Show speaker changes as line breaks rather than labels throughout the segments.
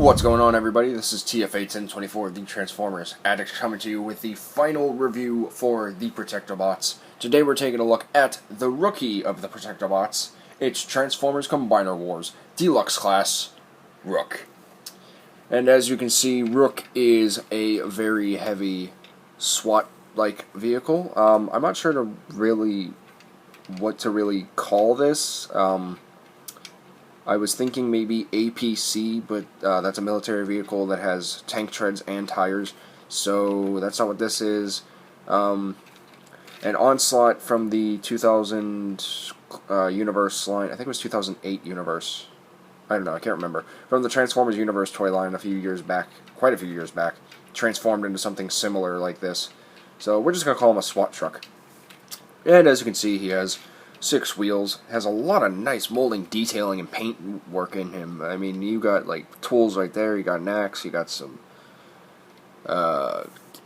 What's going on, everybody? This is TFA 1024, the Transformers Addict, coming to you with the final review for the Protectobots. Today we're taking a look at the rookie of the Protectobots. It's Transformers Combiner Wars, Deluxe class, Rook. And as you can see, Rook is a very heavy SWAT-like vehicle. I'm not sure what to really call this. I was thinking maybe APC, but that's a military vehicle that has tank treads and tires, so that's not what this is. An Onslaught from the 2000 Universe line, I think it was 2008 Universe, I don't know, I can't remember, from the Transformers Universe toy line quite a few years back, transformed into something similar like this. So we're just going to call him a SWAT truck. And as you can see, he has 6 wheels, has a lot of nice molding, detailing, and paint work in him. I mean, you got like tools right there, you got an axe, you got some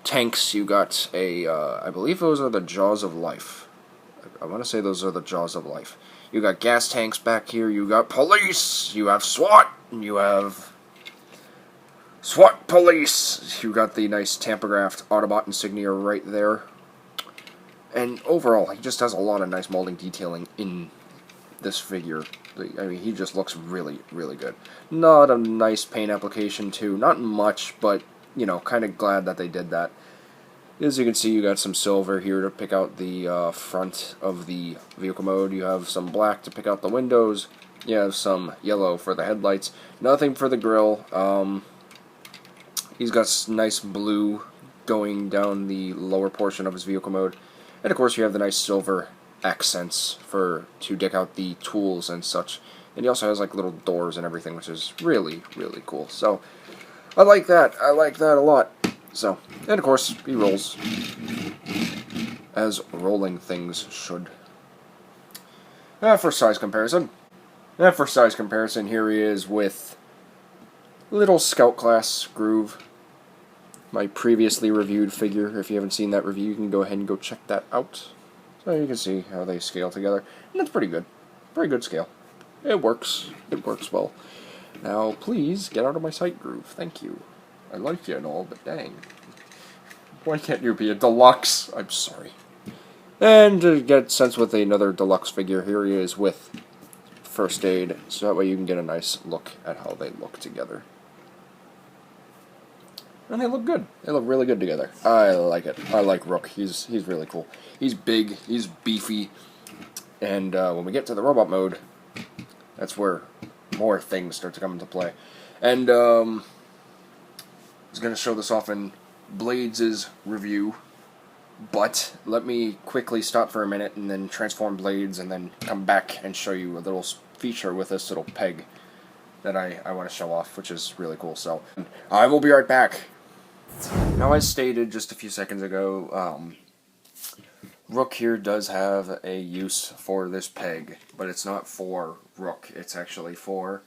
tanks, you got a, I believe those are the Jaws of Life. I want to say those are the Jaws of Life. You got gas tanks back here, you got police, you have SWAT, and you have SWAT police. You got the nice Tampographed Autobot insignia right there. And overall, he just has a lot of nice molding detailing in this figure. I mean, he just looks really, really good. Not a nice paint application, too. Not much, but, you know, kind of glad that they did that. As you can see, you got some silver here to pick out the front of the vehicle mode. You have some black to pick out the windows. You have some yellow for the headlights. Nothing for the grille. He's got nice blue going down the lower portion of his vehicle mode. And of course you have the nice silver accents to deck out the tools and such. And he also has like little doors and everything, which is really, really cool. So I like that. I like that a lot. So, and of course he rolls as rolling things should. For size comparison. Here he is with little Scout class Groove. My previously reviewed figure. If you haven't seen that review, you can go ahead and go check that out. So you can see how they scale together. And it's pretty good. Very good scale. It works. It works well. Now, please, get out of my sight, Groove. Thank you. I like you and all, but dang. Why can't you be a deluxe? I'm sorry. And to get sense with another deluxe figure, here he is with First Aid. So that way you can get a nice look at how they look together. And they look good. They look really good together. I like it. I like Rook. He's really cool. He's big. He's beefy. And when we get to the robot mode, that's where more things start to come into play. And I was going to show this off in Blades' review, but let me quickly stop for a minute and then transform Blades and then come back and show you a little feature with this little peg that I want to show off, which is really cool. So I will be right back. Now, as stated just a few seconds ago, Rook here does have a use for this peg, but it's not for Rook, it's actually for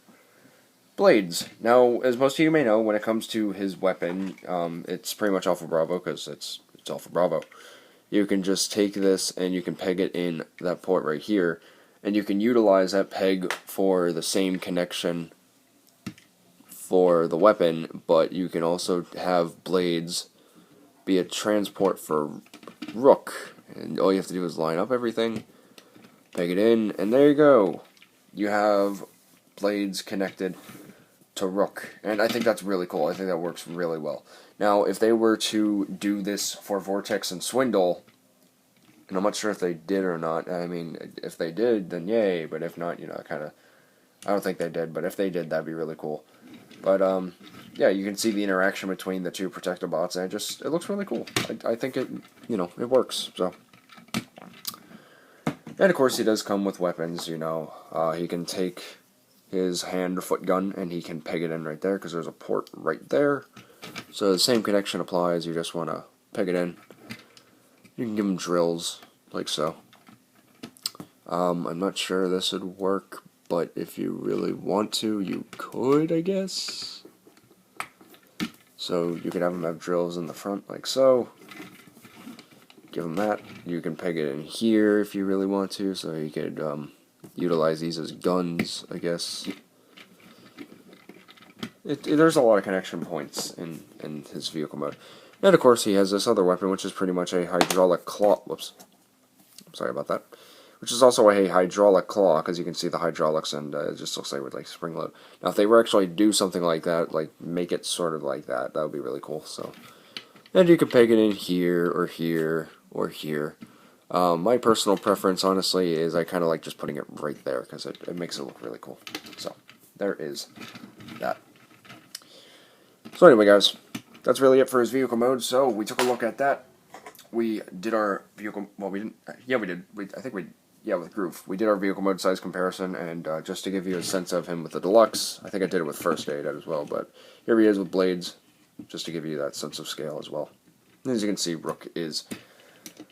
Blades. Now, as most of you may know, when it comes to his weapon, it's pretty much Alpha Bravo, because it's Alpha Bravo. You can just take this and you can peg it in that port right here, and you can utilize that peg for the same connection for the weapon, but you can also have Blades be a transport for Rook, and all you have to do is line up everything, peg it in, and there you go. You have Blades connected to Rook, and I think that's really cool. I think that works really well. Now, if they were to do this for Vortex and Swindle, and I'm not sure if they did or not. I mean, if they did, then yay, but if not, you know, I don't think they did, but if they did, that'd be really cool. But, yeah, you can see the interaction between the two Protectobots, and it looks really cool. I think it works, so. And, of course, he does come with weapons, you know. He can take his hand-foot gun, and he can peg it in right there, because there's a port right there. So the same connection applies, you just want to peg it in. You can give him drills, like so. I'm not sure this would work, but if you really want to, you could, I guess. So you could have him have drills in the front, like so. Give him that. You can peg it in here if you really want to, so you could utilize these as guns, I guess. there's a lot of connection points in his vehicle mode. And of course he has this other weapon, which is pretty much a hydraulic claw. Whoops. I'm sorry about that. Which is also a hydraulic claw, because you can see the hydraulics, and it just looks like with like spring load. Now, if they were actually do something like that, like make it sort of like that, that would be really cool. So, and you could peg it in here or here or here. My personal preference, honestly, is I kind of like just putting it right there because it makes it look really cool. So, there is that. So anyway, guys, that's really it for his vehicle mode. So we took a look at that. We did our vehicle. Well, we didn't. Yeah, we did. Yeah, with Groove, we did our vehicle mode size comparison, and just to give you a sense of him with the Deluxe, I think I did it with First Aid as well. But here he is with Blades, just to give you that sense of scale as well. And as you can see, Rook is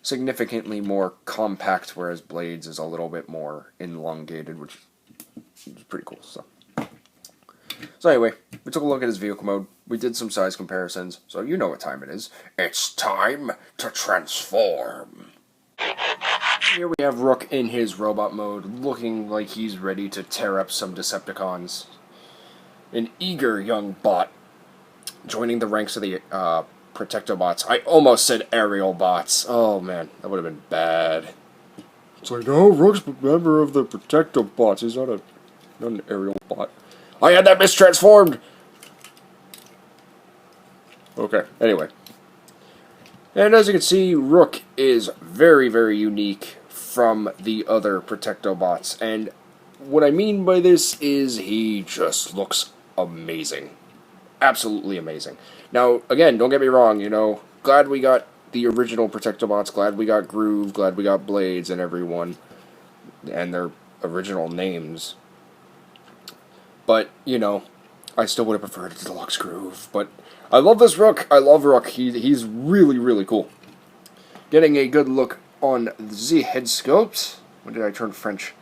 significantly more compact, whereas Blades is a little bit more elongated, which is pretty cool. So anyway, we took a look at his vehicle mode. We did some size comparisons, so you know what time it is. It's time to transform. Here we have Rook in his robot mode, looking like he's ready to tear up some Decepticons. An eager young bot, joining the ranks of the Protectobots. I almost said aerial bots. Oh man, that would have been bad. It's like, oh, Rook's a member of the Protectobots. He's not an aerial bot. I had that mistransformed! Okay, anyway. And as you can see, Rook is very, very unique from the other Protectobots. And what I mean by this is he just looks amazing. Absolutely amazing. Now, again, don't get me wrong, you know, glad we got the original Protectobots, glad we got Groove, glad we got Blades and everyone, and their original names. But, you know, I still would have preferred the Deluxe Groove. But I love this Rook. I love Rook. He's really, really cool. Getting a good look on the head sculpt. When did I turn French?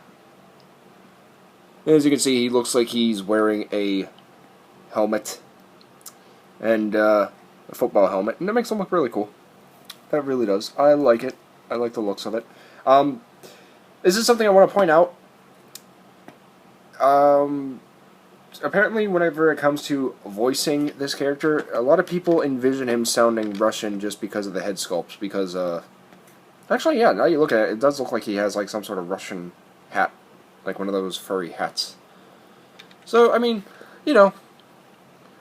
As you can see, he looks like he's wearing a helmet. And a football helmet. And that makes him look really cool. That really does. I like it. I like the looks of it. This is something I want to point out. Apparently, whenever it comes to voicing this character, a lot of people envision him sounding Russian just because of the head sculpt. Because, actually, yeah, now you look at it, it does look like he has, like, some sort of Russian hat. Like one of those furry hats. So, I mean, you know,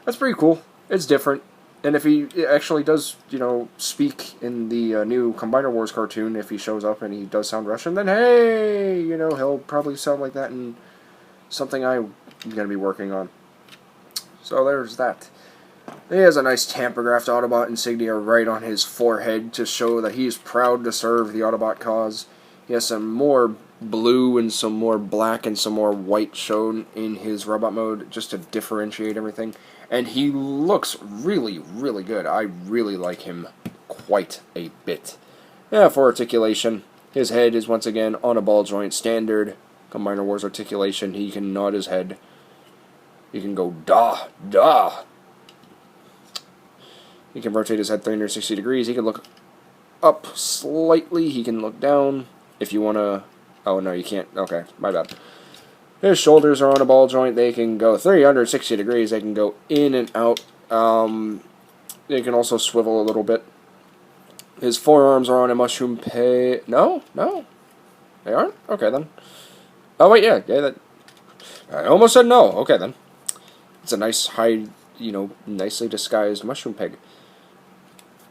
that's pretty cool. It's different. And if he actually does, you know, speak in the new Combiner Wars cartoon, if he shows up and he does sound Russian, then hey, you know, he'll probably sound like that in something I'm going to be working on. So there's that. He has a nice tamper-graphed Autobot insignia right on his forehead to show that he's proud to serve the Autobot cause. He has some more blue and some more black and some more white shown in his robot mode just to differentiate everything. And he looks really, really good. I really like him quite a bit. Yeah, for articulation, his head is once again on a ball joint, standard Combiner Wars articulation. He can nod his head. He can go da, da. He can rotate his head 360 degrees. He can look up slightly. He can look down. If you want to... Oh, no, you can't. Okay, my bad. His shoulders are on a ball joint. They can go 360 degrees. They can go in and out. They can also swivel a little bit. His forearms are on a mushroom peg. No? No? They aren't? Okay, then. Oh, wait, yeah. Yeah, that... I almost said no. Okay, then. It's a nice, high, you know, nicely disguised mushroom peg.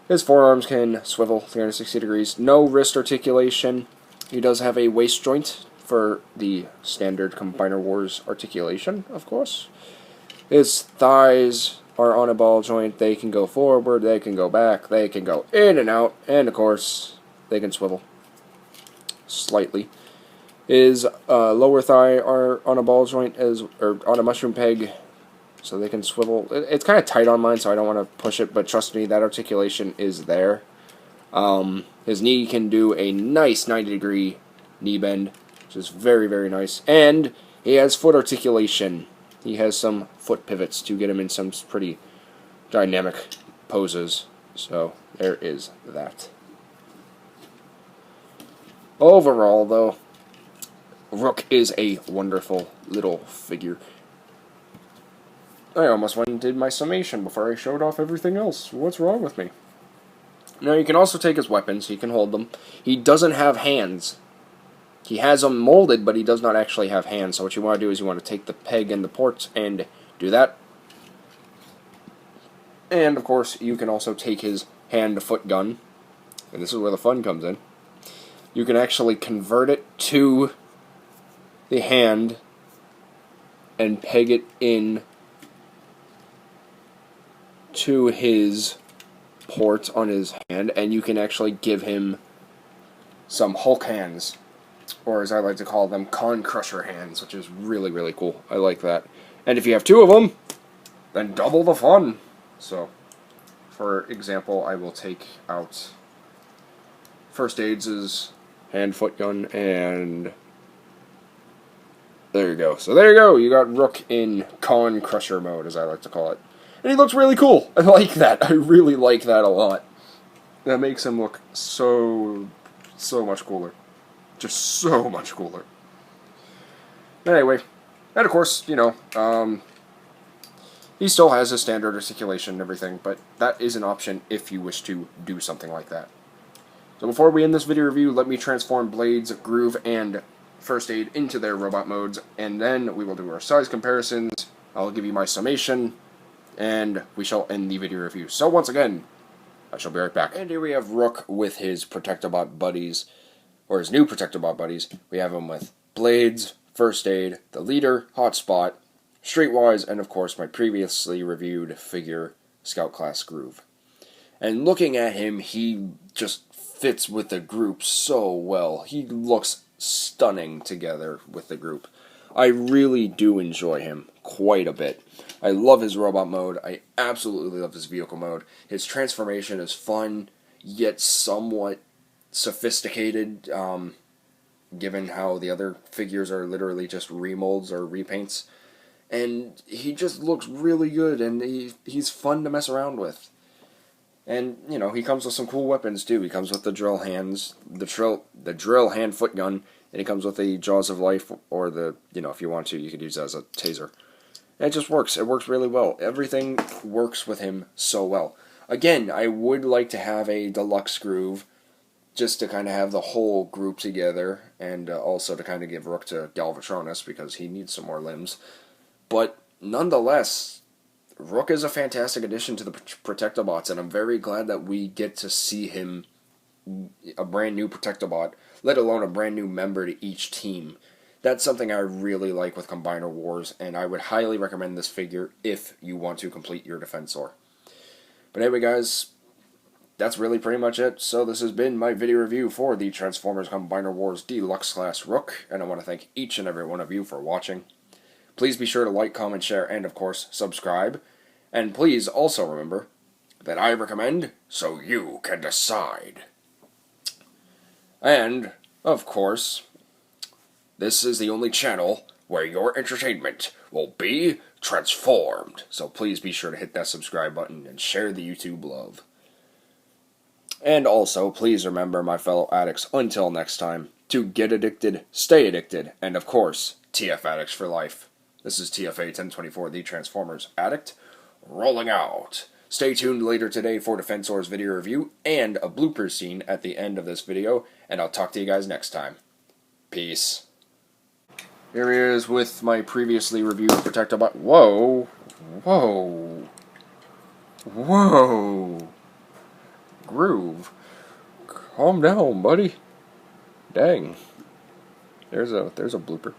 His forearms can swivel 360 degrees. No wrist articulation. He does have a waist joint for the standard Combiner Wars articulation, of course. His thighs are on a ball joint. They can go forward, they can go back, they can go in and out, and of course, they can swivel slightly. His lower thigh are on a ball joint, or on a mushroom peg, so they can swivel. It's kind of tight on mine, so I don't want to push it, but trust me, that articulation is there. His knee can do a nice 90-degree knee bend, which is very, very nice. And he has foot articulation. He has some foot pivots to get him in some pretty dynamic poses. So, there is that. Overall, though, Rook is a wonderful little figure. I almost went and did my summation before I showed off everything else. What's wrong with me? Now, you can also take his weapons. He can hold them. He doesn't have hands. He has them molded, but he does not actually have hands. So what you want to do is you want to take the peg and the ports and do that. And, of course, you can also take his hand-to-foot gun. And this is where the fun comes in. You can actually convert it to the hand and peg it in to his port on his hand, and you can actually give him some Hulk hands, or as I like to call them, Con Crusher hands, which is really, really cool. I like that. And if you have two of them, then double the fun. For example, I will take out First Aid's hand-foot gun, and there you go. So there you go. You got Rook in Con Crusher mode, as I like to call it. And he looks really cool. I like that. I really like that a lot. That makes him look so much cooler. Just so much cooler. Anyway, and of course, you know, he still has his standard articulation and everything, but that is an option if you wish to do something like that. So before we end this video review, let me transform Blades, Groove, and First Aid into their robot modes, and then we will do our size comparisons. I'll give you my summation, and we shall end the video review. So once again, I shall be right back. And here we have Rook with his Protectobot buddies, or his new Protectobot buddies. We have him with Blades, First Aid, the Leader, Hotspot, Streetwise, and of course my previously reviewed figure, Scout Class Groove. And looking at him, he just fits with the group so well. He looks stunning together with the group. I really do enjoy him quite a bit. I love his robot mode. I absolutely love his vehicle mode. His transformation is fun, yet somewhat sophisticated, given how the other figures are literally just remolds or repaints. And he just looks really good, and he's fun to mess around with. And, you know, he comes with some cool weapons, too. He comes with the drill hands, the drill hand-foot gun, and he comes with the Jaws of Life, or the, you know, if you want to, you could use it as a taser. And it just works. It works really well. Everything works with him so well. Again, I would like to have a Deluxe Groove, just to kind of have the whole group together, and also to kind of give Rook to Galvatronus, because he needs some more limbs. But, nonetheless, Rook is a fantastic addition to the Protectobots, and I'm very glad that we get to see him, a brand new Protectobot, let alone a brand new member to each team. That's something I really like with Combiner Wars, and I would highly recommend this figure if you want to complete your Defensor. But anyway, guys, that's really pretty much it. So this has been my video review for the Transformers Combiner Wars Deluxe Class Rook, and I want to thank each and every one of you for watching. Please be sure to like, comment, share, and of course, subscribe. And please also remember that I recommend so you can decide. And, of course, this is the only channel where your entertainment will be transformed. So please be sure to hit that subscribe button and share the YouTube love. And also, please remember, my fellow addicts, until next time, to get addicted, stay addicted, and of course, TF Addicts for life. This is TFA 1024, the Transformers Addict, rolling out. Stay tuned later today for Defensor's video review and a blooper scene at the end of this video, and I'll talk to you guys next time. Peace. Here he is with my previously reviewed Protectobot. Whoa. Whoa. Whoa. Groove. Calm down, buddy. Dang. There's a blooper.